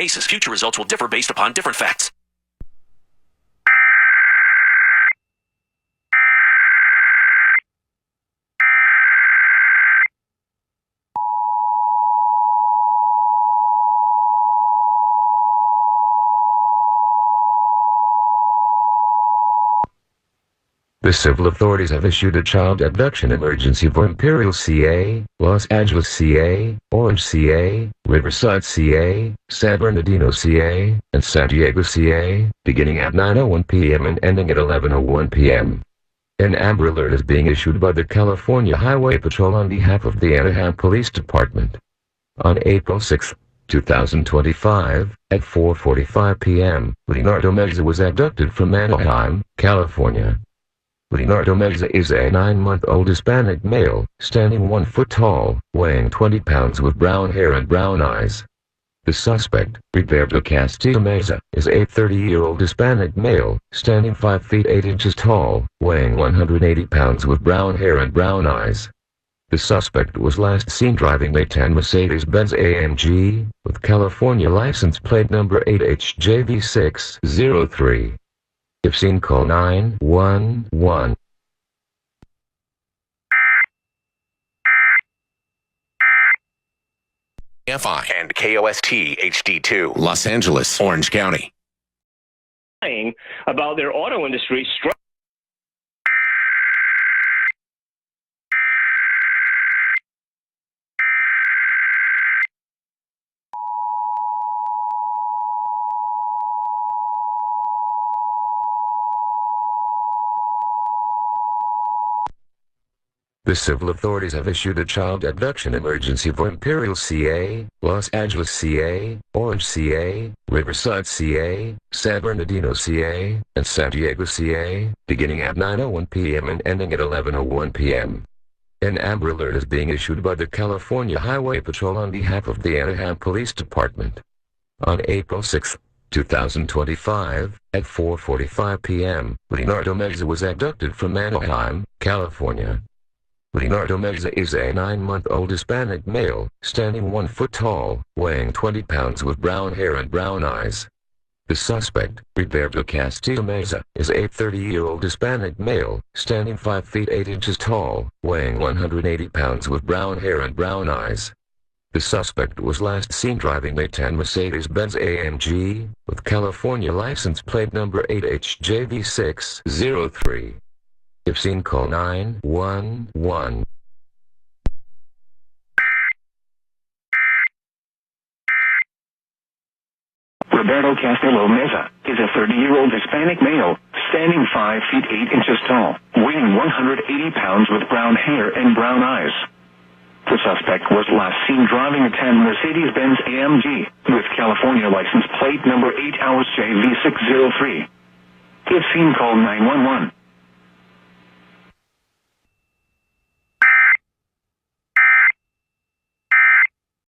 cases, future results will differ based upon different facts. The civil authorities have issued a child abduction emergency for Imperial, CA, Los Angeles, CA, Orange, CA, Riverside, CA, San Bernardino, CA, and San Diego, CA, beginning at 9:01 p.m. and ending at 11:01 p.m. An Amber Alert is being issued by the California Highway Patrol on behalf of the Anaheim Police Department. On April 6, 2025, at 4:45 p.m., Leonardo Meza was abducted from Anaheim, California. Leonardo Meza is a 9-month-old Hispanic male, standing 1 foot tall, weighing 20 pounds with brown hair and brown eyes. The suspect, Roberto Castillo Meza, is a 30-year-old Hispanic male, standing 5 feet 8 inches tall, weighing 180 pounds with brown hair and brown eyes. The suspect was last seen driving a 10 Mercedes-Benz AMG, with California license plate number 8HJV603. If seen, call 911. KFI and KOST HD2, Los Angeles, Orange County. About their auto industry struggling. The civil authorities have issued a child abduction emergency for Imperial, CA, Los Angeles, CA, Orange, CA, Riverside, CA, San Bernardino, CA, and San Diego, CA, beginning at 9:01 p.m. and ending at 11:01 p.m. An Amber Alert is being issued by the California Highway Patrol on behalf of the Anaheim Police Department. On April 6, 2025, at 4:45 p.m., Leonardo Meza was abducted from Anaheim, California. Leonardo Meza is a 9-month-old Hispanic male, standing 1 foot tall, weighing 20 pounds with brown hair and brown eyes. The suspect, Roberto Castillo Meza, is a 30-year-old Hispanic male, standing 5 feet 8 inches tall, weighing 180 pounds with brown hair and brown eyes. The suspect was last seen driving a 10 Mercedes-Benz AMG, with California license plate number 8HJV603. If seen, call 911. Roberto Castillo Meza is a 30-year-old Hispanic male, standing 5 feet 8 inches tall, weighing 180 pounds with brown hair and brown eyes. The suspect was last seen driving a 10 Mercedes-Benz AMG with California license plate number 8HJV603. If seen, call 911.